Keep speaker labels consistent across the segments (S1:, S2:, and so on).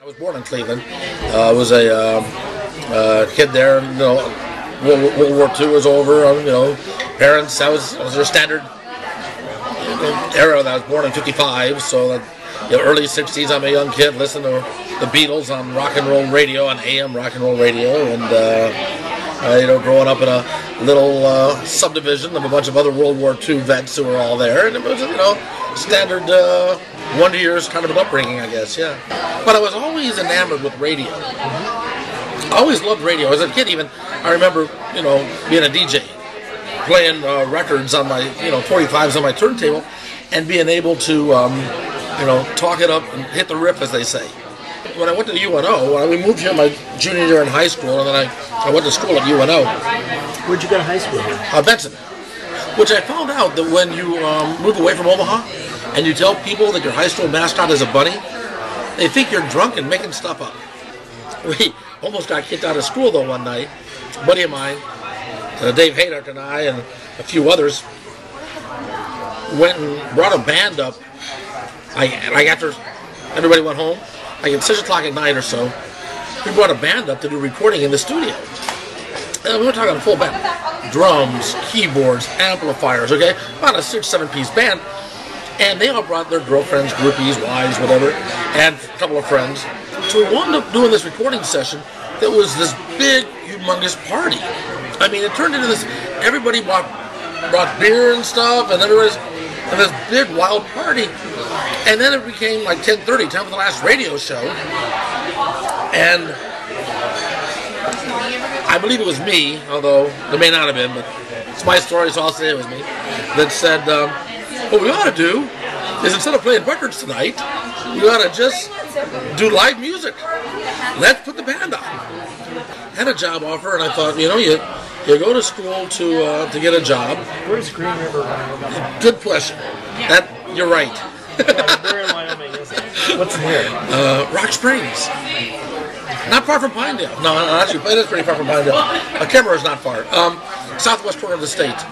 S1: I was born in Cleveland. I was a kid there. World War II was over. Parents. That was their standard era. That I was born in '55, so early '60s. I'm a young kid listening to the Beatles on rock and roll radio, on AM rock and roll radio, and growing up in a little subdivision of a bunch of other World War II vets who were all there, and it was standard Wonder Years kind of an upbringing, I guess. Yeah, but I was always enamored with radio. I always loved radio. As a kid, even I remember being a DJ, playing records on my 45s on my turntable, and being able to talk it up and hit the riff, as they say. When I went to UNO, we moved here my junior year in high school, and then I went to school at UNO.
S2: Where'd you go to high school?
S1: Benson. Which I found out that when you move away from Omaha and you tell people that your high school mascot is a bunny, they think you're drunk and making stuff up. We almost got kicked out of school, though, one night. A buddy of mine, Dave Haydart, and I, and a few others, went and brought a band up. After everybody went home, at 6 o'clock at night or so, we brought a band up to do recording in the studio. And we were talking a full band. Drums, keyboards, amplifiers, okay? About a 6-7 piece band. And they all brought their girlfriends, groupies, wives, whatever, and a couple of friends. So we wound up doing this recording session that was this big, humongous party. I mean, it turned into this, everybody brought beer and stuff, and everybody's in this big, wild party. And then it became like 10:30, time for the last radio show. And I believe it was me, although it may not have been, but it's my story, so I'll say it was me, that said, what we ought to do is, instead of playing records tonight, we ought to just do live music. Let's put the band on. Had a job offer, and I thought, you go to school to get a job.
S2: Where's Green River, Wyoming?
S1: Good question. You're right.
S2: Where in Wyoming is it? What's there?
S1: Rock Springs. Not far from Pinedale. No, actually, it is pretty far from Pinedale. Kimmerer is not far. Southwest corner of the state.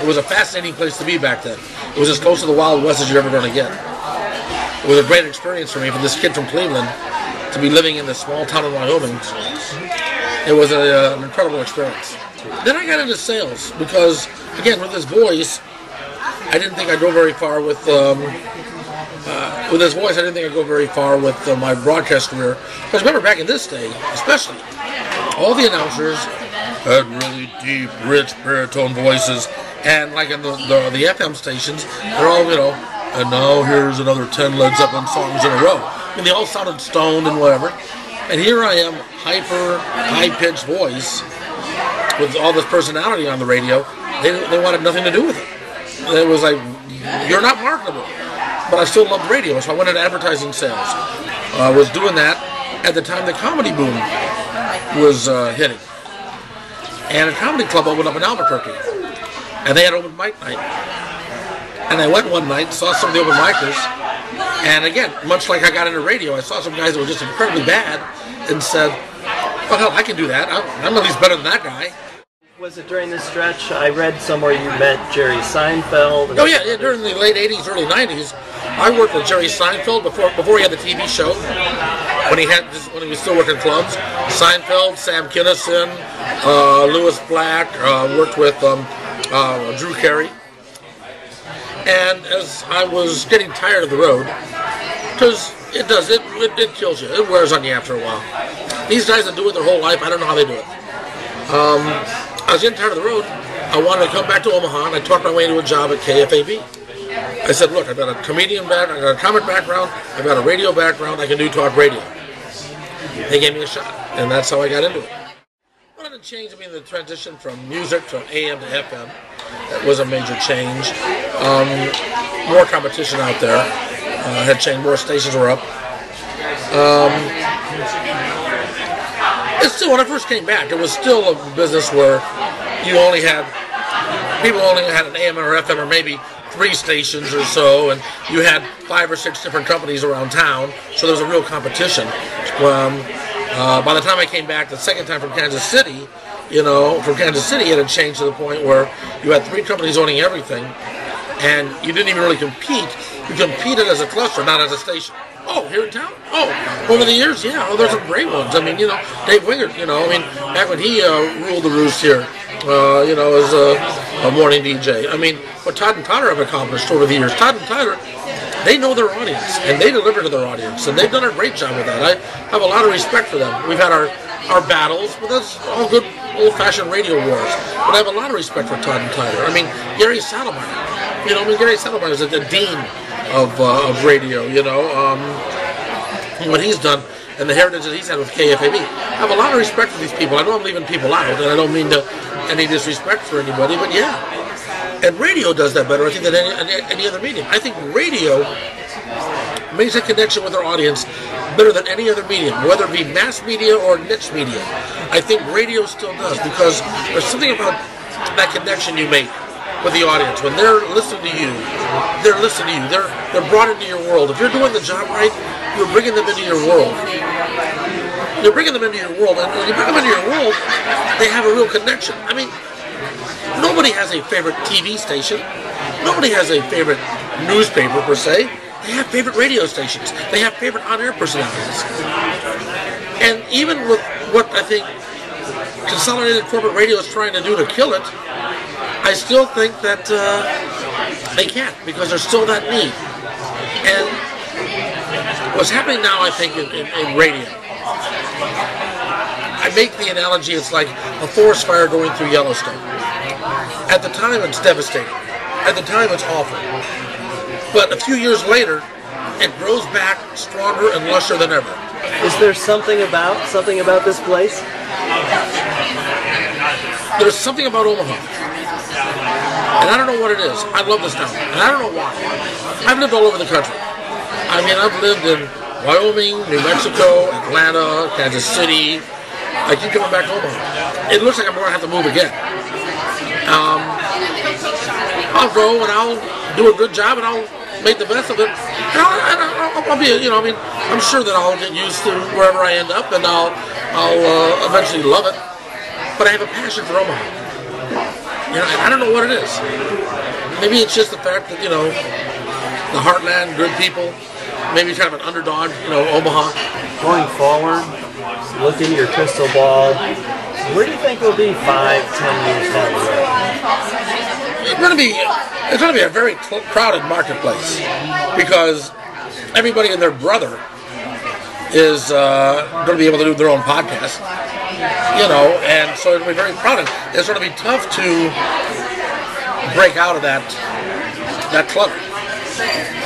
S1: It was a fascinating place to be back then. It was as close to the Wild West as you're ever going to get. It was a great experience for me, for this kid from Cleveland, to be living in this small town in Wyoming. It was an incredible experience. Then I got into sales because, again, with his voice, I didn't think I'd go very far with his voice. I didn't think I'd go very far with my broadcast career. Because remember, back in this day, especially, all the announcers had really deep, rich baritone voices, and like in the FM stations, they're all and now here's another 10 Led Zeppelin songs in a row. And they all sounded stoned and whatever. And here I am, high-pitched voice with all this personality on the radio. They wanted nothing to do with it. It was like, you're not marketable. But I still loved radio, so I went into advertising sales. I was doing that at the time the comedy boom was hitting. And a comedy club opened up in Albuquerque. And they had open mic night. And I went one night, saw some of the open micers, and again, much like I got into radio, I saw some guys that were just incredibly bad, and said, well, hell, I can do that. I'm at least better than that guy.
S2: Was it during this stretch? I read somewhere you met Jerry Seinfeld.
S1: Oh yeah, during the late 80s, early 90s, I worked with Jerry Seinfeld before he had the TV show, when he was still working clubs. Seinfeld, Sam Kinison, Louis Black, worked with Drew Carey. And as I was getting tired of the road, because it kills you, it wears on you after a while. These guys that do it their whole life, I don't know how they do it. I was getting tired of the road. I wanted to come back to Omaha, and I talked my way into a job at KFAB. I said, look, I've got a comedian background, I've got a comic background, I've got a radio background, I can do talk radio. They gave me a shot, and that's how I got into it. One of the changes, the transition from music to AM to FM, that was a major change. More competition out there. Had changed, more stations were up. It's still, when I first came back, it was still a business where people only had an AM or FM or maybe 3 stations or so, and you had 5 or 6 different companies around town, so there was a real competition. By the time I came back the second time from Kansas City, it had changed to the point where you had 3 companies owning everything, and you didn't even really compete You competed as a cluster, not as a station. Oh, here in town? Oh, over the years, yeah. Oh, there's some great ones. I mean, Dave Wingert, back when he ruled the roost here, as a morning DJ. I mean, what Todd and Tyler have accomplished over the years. Todd and Tyler, they know their audience, and they deliver to their audience, and they've done a great job with that. I have a lot of respect for them. We've had our battles, but that's all good old-fashioned radio wars. But I have a lot of respect for Todd and Tyler. I mean, Gary Saddlemeyer. Gary Saddlemeyer is the dean of radio, what he's done and the heritage that he's had with KFAB. I have a lot of respect for these people. I know I'm leaving people out, and I don't mean any disrespect for anybody, but yeah. And radio does that better, I think, than any other medium. I think radio makes a connection with our audience better than any other medium, whether it be mass media or niche media. I think radio still does, because there's something about that connection you make with the audience. When they're listening to you, they're listening to you. They're brought into your world. If you're doing the job right, you're bringing them into your world. You're bringing them into your world, and when you bring them into your world, they have a real connection. I mean, nobody has a favorite TV station. Nobody has a favorite newspaper, per se. They have favorite radio stations. They have favorite on-air personalities. And even with what I think Consolidated Corporate Radio is trying to do to kill it, I still think that they can't, because there's still that need. And what's happening now, I think, in radio, I make the analogy, it's like a forest fire going through Yellowstone. At the time, it's devastating. At the time, it's awful. But a few years later, it grows back stronger and lusher than ever.
S2: Is there something about this place?
S1: There's something about Omaha. And I don't know what it is. I love this town. And I don't know why. I've lived all over the country. I mean, I've lived in Wyoming, New Mexico, Atlanta, Kansas City. I keep coming back to Omaha. It looks like I'm going to have to move again. I'll go and I'll do a good job and I'll make the best of it. And I'll be, I'm sure that I'll get used to wherever I end up, and I'll eventually love it. But I have a passion for Omaha. I don't know what it is. Maybe it's just the fact that, the Heartland, good people. Maybe it's kind of an underdog, Omaha.
S2: Going forward, look in your crystal ball. Where do you think we'll be 5-10 years down the road?
S1: It's going to be a very crowded marketplace, because everybody and their brother is going to be able to do their own podcast, and so it'll be very crowded. It's going to be tough to break out of that clutter.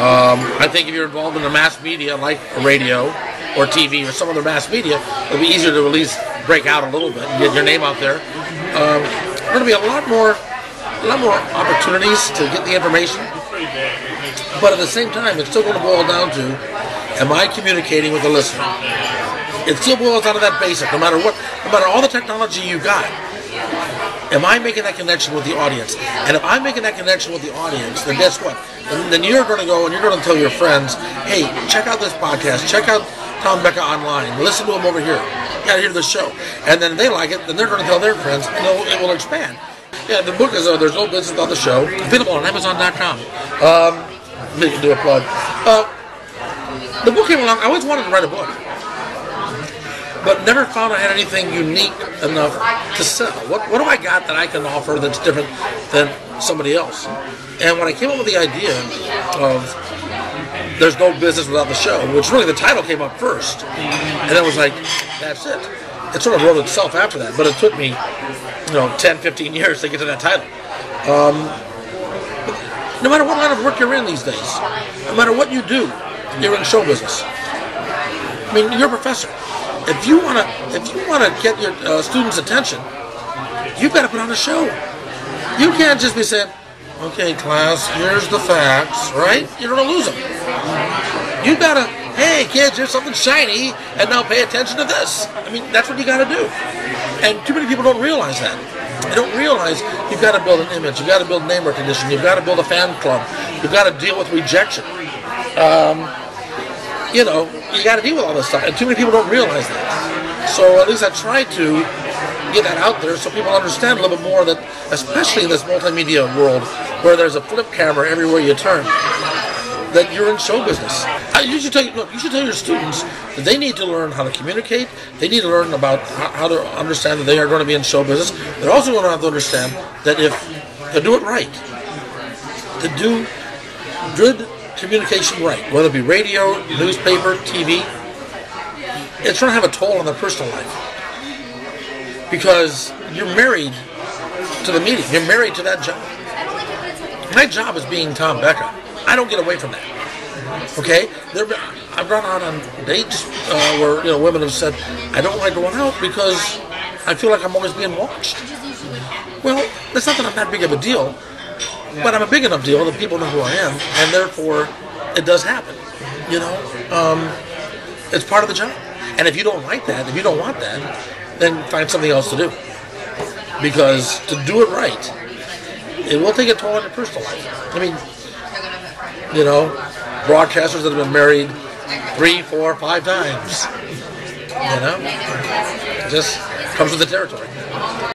S1: I think if you're involved in the mass media like radio or TV or some other mass media, it'll be easier to at least break out a little bit and get your name out there. There's going to be a lot more opportunities to get the information, but at the same time, it's still going to boil down to, am I communicating with the listener? It still boils down to that basic, no matter all the technology you got. Am I making that connection with the audience? And if I'm making that connection with the audience, then guess what? Then you're going to go and you're going to tell your friends, hey, check out this podcast, check out Tom Becka online, listen to him over here, you got to hear the show. And then they like it, then they're going to tell their friends, and it will expand. Yeah, the book is There's No Business Without the Show, available on Amazon.com. Let me do a plug. The book came along. I always wanted to write a book, but never found I had anything unique enough to sell. What do I got that I can offer that's different than somebody else? And when I came up with the idea of There's No Business Without the Show, which really the title came up first, and it was like, that's it. It sort of wrote itself after that, but it took me 10, 15 years to get to that title. No matter what line of work you're in these days, no matter what you do, you're in show business. I mean, you're a professor. If you want to get your students' attention, you've got to put on a show. You can't just be saying, okay, class, here's the facts, right? You're going to lose them. You've got to, hey, kids, here's something shiny, and now pay attention to this. I mean, that's what you got to do. And too many people don't realize that. They don't realize you've got to build an image, you've got to build name recognition, you've got to build a fan club, you've got to deal with rejection. You got to deal with all this stuff, and too many people don't realize that. So at least I try to get that out there so people understand a little bit more, that especially in this multimedia world where there's a flip camera everywhere you turn, that you're in show business. You should tell your students that they need to learn how to communicate. They need to learn about how to understand that they are going to be in show business. They're also going to have to understand that if to do it right, to do good communication right, whether it be radio, newspaper, TV, it's going to have a toll on their personal life. Because you're married to the medium. You're married to that job. My job is being Tom Becka. I don't get away from that. Okay? I've gone out on dates where women have said, I don't like going out because I feel like I'm always being watched. Well, it's not that I'm that big of a deal, but I'm a big enough deal that people know who I am, and therefore it does happen. It's part of the job. And if you don't like that, if you don't want that, then find something else to do. Because to do it right, it will take a toll on your personal life. I mean, broadcasters that have been married 3, 4, 5 times. It just comes with the territory.